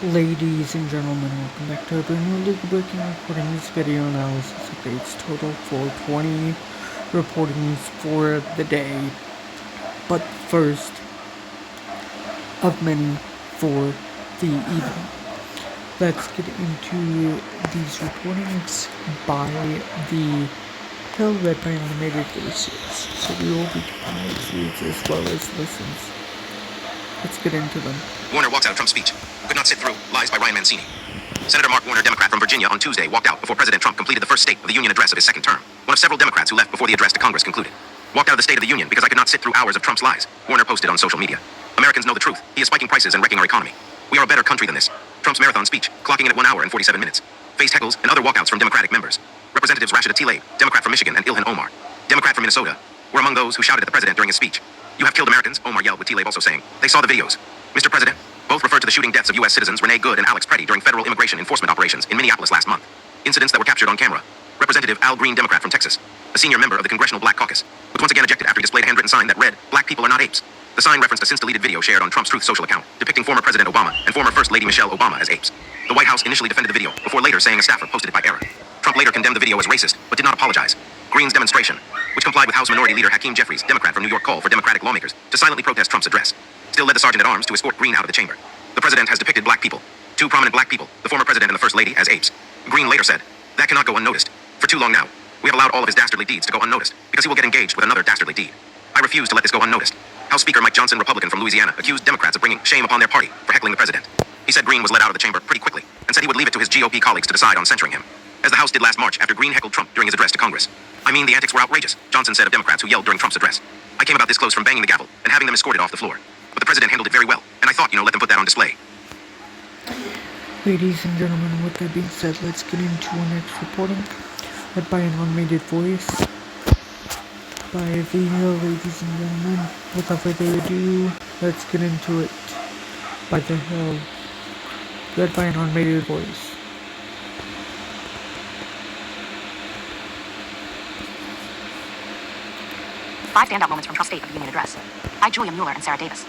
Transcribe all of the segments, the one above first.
Ladies and gentlemen, welcome back to a brand new league breaking reportings video analysis updates. Total 420 reportings for the day. But first of many for the evening. Let's get into these reportings by the Hill read by animated voices. So we will be getting reads as well as listens. Let's get into them. Warner walks out of Trump's speech. Could not sit through. Lies by Ryan Mancini. Senator Mark Warner, Democrat from Virginia, on Tuesday walked out before President Trump completed the first State of the Union address of his second term. One of several Democrats who left before the address to Congress concluded. Walked out of the State of the Union because I could not sit through hours of Trump's lies, Warner posted on social media. Americans know the truth. He is spiking prices and wrecking our economy. We are a better country than this. Trump's marathon speech, clocking in at 1 hour and 47 minutes, faced heckles and other walkouts from Democratic members. Representatives Rashida Tlaib, Democrat from Michigan, and Ilhan Omar, Democrat from Minnesota, were among those who shouted at the president during his speech. "You have killed Americans," Omar yelled, with Tlaib also saying, "They saw the videos." Mr. President, both referred to the shooting deaths of U.S. citizens Renee Good and Alex Preddy during federal immigration enforcement operations in Minneapolis last month. Incidents that were captured on camera. Representative Al Green, Democrat from Texas, a senior member of the Congressional Black Caucus, was once again ejected after he displayed a handwritten sign that read, "Black people are not apes." The sign referenced a since-deleted video shared on Trump's Truth Social account, depicting former President Obama and former First Lady Michelle Obama as apes. The White House initially defended the video, before later saying a staffer posted it by error. Trump later condemned the video as racist, but did not apologize. Green's demonstration, which complied with House Minority Leader Hakeem Jeffries, Democrat from New York, call for Democratic lawmakers to silently protest Trump's address, still led the sergeant-at-arms to escort Green out of the chamber. The president has depicted black people, two prominent black people, the former president and the first lady, as apes. Green later said, "That cannot go unnoticed. For too long now, we have allowed all of his dastardly deeds to go unnoticed, because he will get engaged with another dastardly deed. I refuse to let this go unnoticed." House Speaker Mike Johnson, Republican from Louisiana, accused Democrats of bringing shame upon their party for heckling the president. He said Green was let out of the chamber pretty quickly, and said he would leave it to his GOP colleagues to decide on censuring him, as the House did last March after Green heckled Trump during his address to Congress. "I mean, the antics were outrageous," Johnson said of Democrats who yelled during Trump's address. "I came about this close from banging the gavel and having them escorted off the floor. But the president handled it very well, and I thought, let them put that on display." Ladies and gentlemen, with that being said, let's get into our next reporting, read by an animated voice by the Hill. Ladies and gentlemen, without further ado, let's get into it. By the Hill, read by an animated voice. Five standout moments from Trump's State of the Union address. By Julia Mueller and Sarah Davis.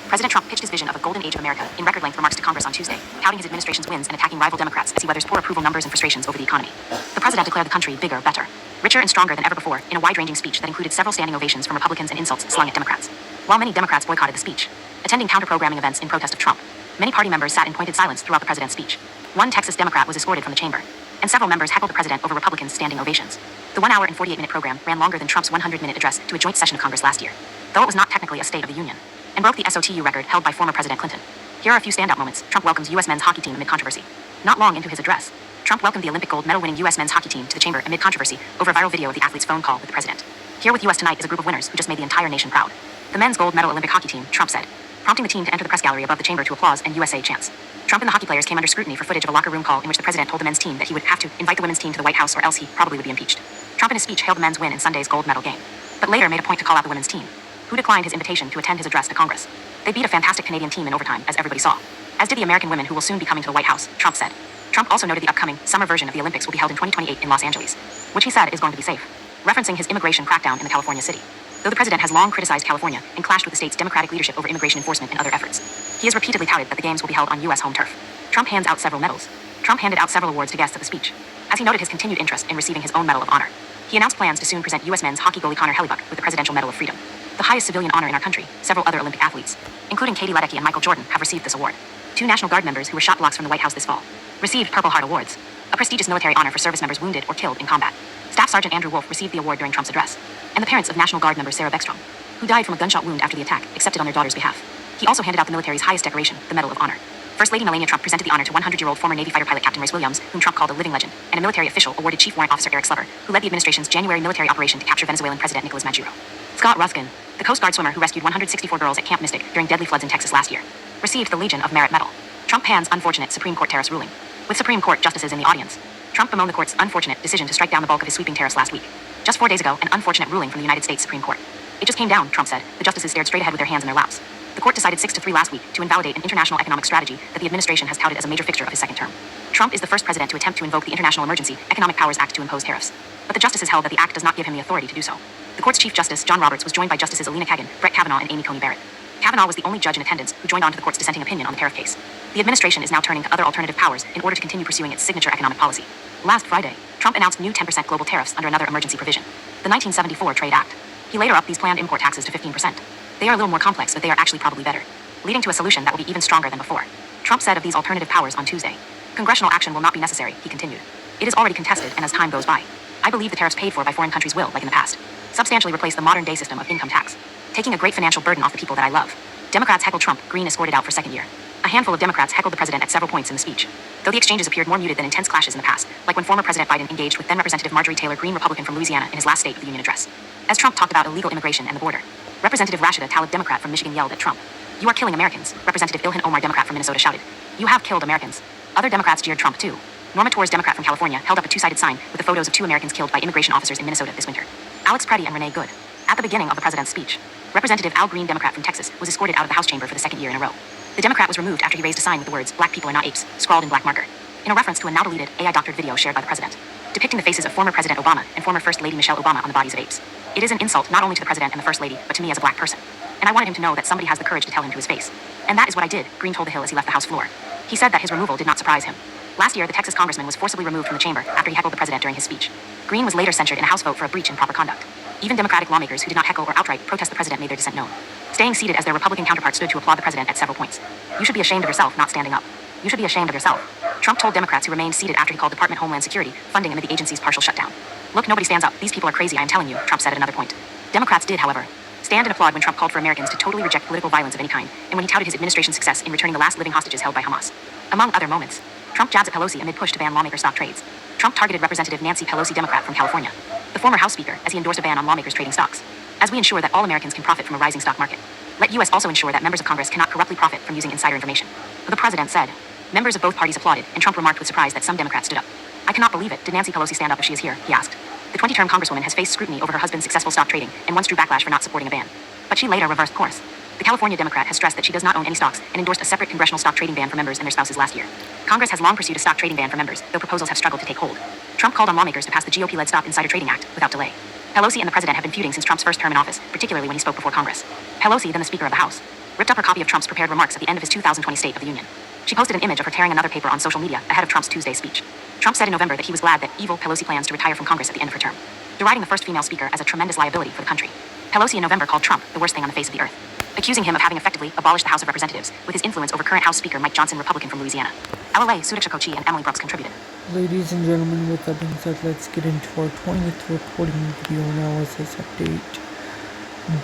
President Trump pitched his vision of a golden age of America in record-length remarks to Congress on Tuesday, touting his administration's wins and attacking rival Democrats as he weathers poor approval numbers and frustrations over the economy. The president declared the country bigger, better, richer, and stronger than ever before in a wide-ranging speech that included several standing ovations from Republicans and insults slung at Democrats. While many Democrats boycotted the speech, attending counter-programming events in protest of Trump, many party members sat in pointed silence throughout the president's speech. One Texas Democrat was escorted from the chamber, and several members heckled the president over Republicans' standing ovations. The 1 hour and 48-minute program ran longer than Trump's 100-minute address to a joint session of Congress last year, though it was not technically a State of the Union, and broke the SOTU record held by former President Clinton. Here are a few standout moments. Trump welcomes U.S. men's hockey team amid controversy. Not long into his address, Trump welcomed the Olympic gold medal-winning U.S. men's hockey team to the chamber amid controversy over a viral video of the athlete's phone call with the president. "Here with U.S. tonight is a group of winners who just made the entire nation proud. The men's gold medal Olympic hockey team," Trump said, prompting the team to enter the press gallery above the chamber to applause and USA chants. Trump and the hockey players came under scrutiny for footage of a locker room call in which the president told the men's team that he would have to invite the women's team to the White House or else he probably would be impeached. Trump in his speech hailed the men's win in Sunday's gold medal game, but later made a point to call out the women's team, who declined his invitation to attend his address to Congress. "They beat a fantastic Canadian team in overtime, as everybody saw. As did the American women who will soon be coming to the White House," Trump said. Trump also noted the upcoming summer version of the Olympics will be held in 2028 in Los Angeles, which he said is going to be safe, referencing his immigration crackdown in the California city. Though the president has long criticized California and clashed with the state's Democratic leadership over immigration enforcement and other efforts, he has repeatedly touted that the games will be held on U.S. home turf. Trump hands out several medals. Trump handed out several awards to guests at the speech, as he noted his continued interest in receiving his own Medal of Honor. He announced plans to soon present U.S. men's hockey goalie Connor Hellebuck with the Presidential Medal of Freedom, the highest civilian honor in our country. Several other Olympic athletes, including Katie Ledecky and Michael Jordan, have received this award. 2 National Guard members who were shot blocks from the White House this fall received Purple Heart Awards, a prestigious military honor for service members wounded or killed in combat. Staff Sergeant Andrew Wolf received the award during Trump's address, and the parents of National Guard member Sarah Beckstrom, who died from a gunshot wound after the attack, accepted on their daughter's behalf. He also handed out the military's highest decoration, the Medal of Honor. First Lady Melania Trump presented the honor to 100-year-old former Navy fighter pilot Captain Royce Williams, whom Trump called a living legend, and a military official awarded Chief Warrant Officer Eric Slover, who led the administration's January military operation to capture Venezuelan President Nicolas Maduro. Scott Ruskin, the Coast Guard swimmer who rescued 164 girls at Camp Mystic during deadly floods in Texas last year, received the Legion of Merit Medal. Trump pans unfortunate Supreme Court tariffs ruling. With Supreme Court justices in the audience, Trump bemoaned the court's unfortunate decision to strike down the bulk of his sweeping tariffs last week. Just 4 days ago, an unfortunate ruling from the United States Supreme Court. "It just came down," Trump said. The justices stared straight ahead with their hands in their laps. The court decided 6-3 last week to invalidate an international economic strategy that the administration has touted as a major fixture of his second term. Trump is the first president to attempt to invoke the International Emergency Economic Powers Act to impose tariffs, but the justices held that the act does not give him the authority to do so. The court's Chief Justice, John Roberts, was joined by Justices Alina Kagan, Brett Kavanaugh, and Amy Coney Barrett. Kavanaugh was the only judge in attendance who joined on to the court's dissenting opinion on the tariff case. The administration is now turning to other alternative powers in order to continue pursuing its signature economic policy. Last Friday, Trump announced new 10% global tariffs under another emergency provision, the 1974 Trade Act. He later upped these planned import taxes to 15%. They are a little more complex, but they are actually probably better, leading to a solution that will be even stronger than before. Trump said of these alternative powers on Tuesday, "Congressional action will not be necessary," he continued. "It is already contested, and as time goes by, I believe the tariffs paid for by foreign countries will, like in the past, substantially replace the modern-day system of income tax, taking a great financial burden off the people that I love." Democrats heckled Trump. Green escorted out for second year. A handful of Democrats heckled the president at several points in the speech, though the exchanges appeared more muted than intense clashes in the past, like when former President Biden engaged with then-Representative Marjorie Taylor Greene, Republican from Louisiana, in his last State of the Union address. As Trump talked about illegal immigration and the border, Representative Rashida Tlaib, Democrat from Michigan, yelled at Trump, "You are killing Americans." Representative Ilhan Omar, Democrat from Minnesota, shouted, "You have killed Americans." Other Democrats jeered Trump too. Norma Torres, Democrat from California, held up a two-sided sign with the photos of 2 Americans killed by immigration officers in Minnesota this winter, Alex Preddy and Renee Good. At the beginning of the president's speech, Representative Al Green, Democrat from Texas, was escorted out of the House chamber for the second year in a row. The Democrat was removed after he raised a sign with the words, "Black people are not apes," scrawled in black marker, in a reference to a now-deleted AI-doctored video shared by the president, depicting the faces of former President Obama and former First Lady Michelle Obama on the bodies of apes. "It is an insult not only to the president and the First Lady, but to me as a black person. And I wanted him to know that somebody has the courage to tell him to his face. And that is what I did," Green told The Hill as he left the House floor. He said that his removal did not surprise him. Last year, the Texas congressman was forcibly removed from the chamber after he heckled the president during his speech. Green was later censured in a House vote for a breach in proper conduct. Even Democratic lawmakers who did not heckle or outright protest the president made their dissent known, staying seated as their Republican counterparts stood to applaud the president at several points. "You should be ashamed of yourself, not standing up. You should be ashamed of yourself," Trump told Democrats who remained seated after he called Department Homeland Security funding amid the agency's partial shutdown. "Look, nobody stands up. These people are crazy, I am telling you," Trump said at another point. Democrats did, however, stand and applaud when Trump called for Americans to totally reject political violence of any kind, and when he touted his administration's success in returning the last living hostages held by Hamas. Among other moments, Trump jabs at Pelosi amid push to ban lawmaker stock trades. Trump targeted Representative Nancy Pelosi, Democrat from California, the former House Speaker, as he endorsed a ban on lawmakers trading stocks. "As we ensure that all Americans can profit from a rising stock market, let U.S. also ensure that members of Congress cannot corruptly profit from using insider information," the president said. Members of both parties applauded, and Trump remarked with surprise that some Democrats stood up. "I cannot believe it. Did Nancy Pelosi stand up if she is here?" he asked. The 20-term Congresswoman has faced scrutiny over her husband's successful stock trading and once drew backlash for not supporting a ban. But she later reversed course. The California Democrat has stressed that she does not own any stocks and endorsed a separate congressional stock trading ban for members and their spouses last year. Congress has long pursued a stock trading ban for members, though proposals have struggled to take hold. Trump called on lawmakers to pass the GOP-led Stop Insider Trading Act without delay. Pelosi and the president have been feuding since Trump's first term in office, particularly when he spoke before Congress. Pelosi, then the Speaker of the House, ripped up her copy of Trump's prepared remarks at the end of his 2020 State of the Union. She posted an image of her tearing another paper on social media ahead of Trump's Tuesday speech. Trump said in November that he was glad that evil Pelosi plans to retire from Congress at the end of her term, deriding the first female speaker as a tremendous liability for the country. Pelosi in November called Trump the worst thing on the face of the earth, accusing him of having effectively abolished the House of Representatives with his influence over current House Speaker Mike Johnson, Republican from Louisiana. LLA, Sudik Shakochi, and Emily Brooks contributed. Ladies and gentlemen, with that being said, let's get into our 20th reporting video analysis update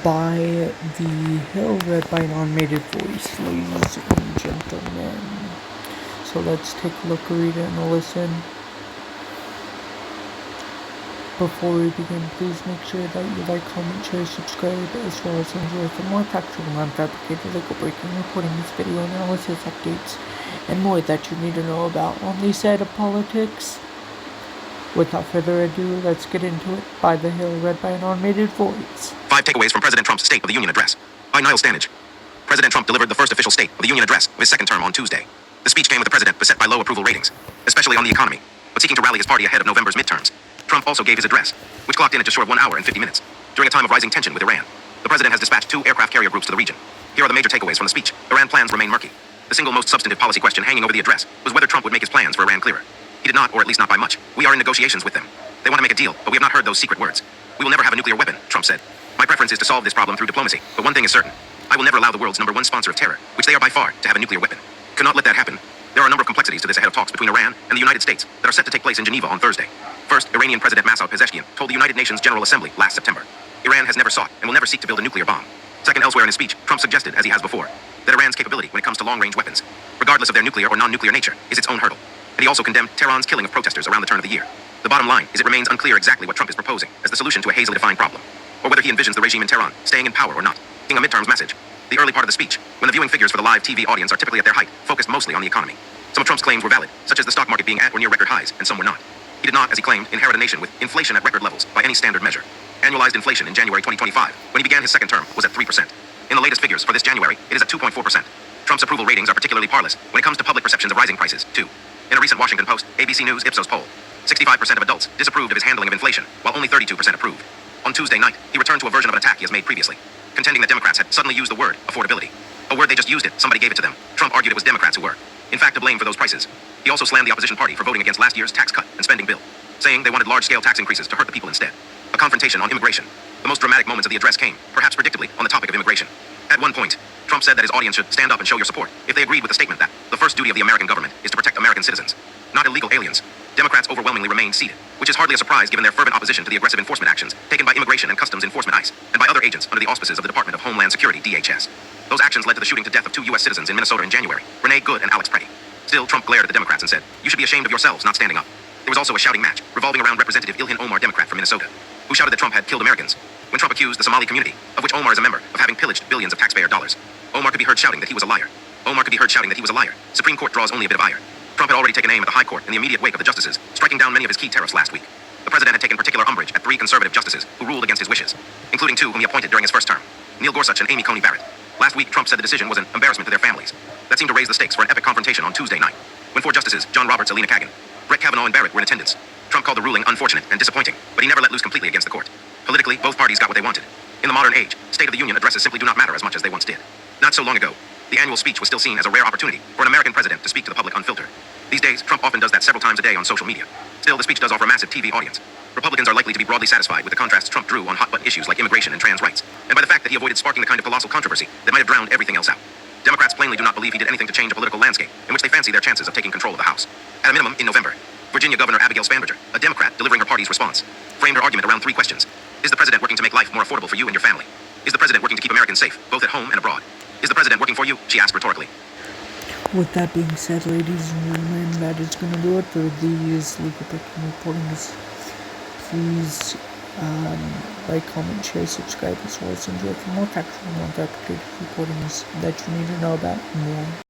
by The Hill, read by an automated voice, ladies and gentlemen. So let's take a look, read it, and listen. Before we begin, please make sure that you like, comment, share, subscribe, as well as enjoy for more factual, non-fabricated, legal breaking, reporting, video analysis, updates, and more that you need to know about on the side of politics. Without further ado, let's get into it. By The Hill, read by an automated voice. 5 takeaways from President Trump's State of the Union address. By Niall Stanage. President Trump delivered the first official State of the Union address of his second term on Tuesday. The speech came with the president beset by low approval ratings, especially on the economy, but seeking to rally his party ahead of November's midterms. Trump also gave his address, which clocked in at just short of 1 hour and 50 minutes, during a time of rising tension with Iran. The president has dispatched 2 aircraft carrier groups to the region. Here are the major takeaways from the speech. Iran plans remain murky. The single most substantive policy question hanging over the address was whether Trump would make his plans for Iran clearer. He did not, or at least not by much. "We are in negotiations with them. They want to make a deal, but we have not heard those secret words. We will never have a nuclear weapon," Trump said. "My preference is to solve this problem through diplomacy, but one thing is certain. I will never allow the world's #1 sponsor of terror, which they are by far, to have a nuclear weapon. Cannot let that happen." There are a number of complexities to this ahead of talks between Iran and the United States that are set to take place in Geneva on Thursday. First, Iranian President Masoud Pezeshkian told the United Nations General Assembly last September, Iran has never sought and will never seek to build a nuclear bomb. Second, elsewhere in his speech, Trump suggested, as he has before, that Iran's capability when it comes to long-range weapons, regardless of their nuclear or non-nuclear nature, is its own hurdle. And he also condemned Tehran's killing of protesters around the turn of the year. The bottom line is it remains unclear exactly what Trump is proposing as the solution to a hazily defined problem, or whether he envisions the regime in Tehran staying in power or not. In a midterms message, the early part of the speech, when the viewing figures for the live TV audience are typically at their height, focused mostly on the economy. Some of Trump's claims were valid, such as the stock market being at or near record highs, and some were not. He did not, as he claimed, inherit a nation with inflation at record levels by any standard measure. Annualized inflation in January 2025, when he began his second term, was at 3%. In the latest figures for this January, it is at 2.4%. Trump's approval ratings are particularly parlous when it comes to public perceptions of rising prices, too. In a recent Washington Post, ABC News Ipsos poll, 65% of adults disapproved of his handling of inflation, while only 32% approved. On Tuesday night, he returned to a version of an attack he has made previously, contending that Democrats had suddenly used the word affordability. A word they just used it, somebody gave it to them. Trump argued it was Democrats who were, in fact, to blame for those prices. He also slammed the opposition party for voting against last year's tax cut and spending bill, saying they wanted large-scale tax increases to hurt the people instead. A confrontation on immigration. The most dramatic moments of the address came, perhaps predictably, on the topic of immigration. At one point, Trump said that his audience should stand up and show your support if they agreed with the statement that the first duty of the American government is to protect American citizens, not illegal aliens. Democrats overwhelmingly remained seated, which is hardly a surprise given their fervent opposition to the aggressive enforcement actions taken by Immigration and Customs Enforcement ICE and by other agents under the auspices of the Department of Homeland Security DHS. Those actions led to the shooting to death of 2 U.S. citizens in Minnesota in January, Renee Good and Alex Preddy. Still, Trump glared at the Democrats and said, "You should be ashamed of yourselves not standing up." There was also a shouting match revolving around Representative Ilhan Omar, Democrat from Minnesota, who shouted that Trump had killed Americans. When Trump accused the Somali community, of which Omar is a member, of having pillaged billions of taxpayer dollars, Omar could be heard shouting that he was a liar. Omar could be heard shouting that he was a liar. Supreme Court draws only a bit of ire. Trump had already taken aim at the High Court in the immediate wake of the justices, striking down many of his key tariffs last week. The president had taken particular umbrage at 3 conservative justices who ruled against his wishes, including 2 whom he appointed during his first term, Neil Gorsuch and Amy Coney Barrett. Last week, Trump said the decision was an embarrassment to their families. That seemed to raise the stakes for an epic confrontation on Tuesday night, when 4 justices, John Roberts, Alina Kagan, Brett Kavanaugh, and Barrett, were in attendance. Trump called the ruling unfortunate and disappointing, but he never let loose completely against the court. Politically, both parties got what they wanted. In the modern age, State of the Union addresses simply do not matter as much as they once did. Not so long ago, the annual speech was still seen as a rare opportunity for an American president to speak to the public unfiltered. These days, Trump often does that several times a day on social media. Still, the speech does offer a massive TV audience. Republicans are likely to be broadly satisfied with the contrasts Trump drew on hot-button issues like immigration and trans rights, and by the fact that he avoided sparking the kind of colossal controversy that might have drowned everything else out. Democrats plainly do not believe he did anything to change a political landscape in which they fancy their chances of taking control of the House. At a minimum, in November, Virginia Governor Abigail Spanberger, a Democrat delivering her party's response, framed her argument around 3 questions. Is the president working to make life more affordable for you and your family? Is the president working to keep Americans safe, both at home and abroad? Is the president working for you? She asked rhetorically. With that being said, ladies and gentlemen, that is going to do it for these legal breaking reportings. Please like, comment, share, subscribe, as well as enjoy for more factual and fabricated reportings that you need to know about more.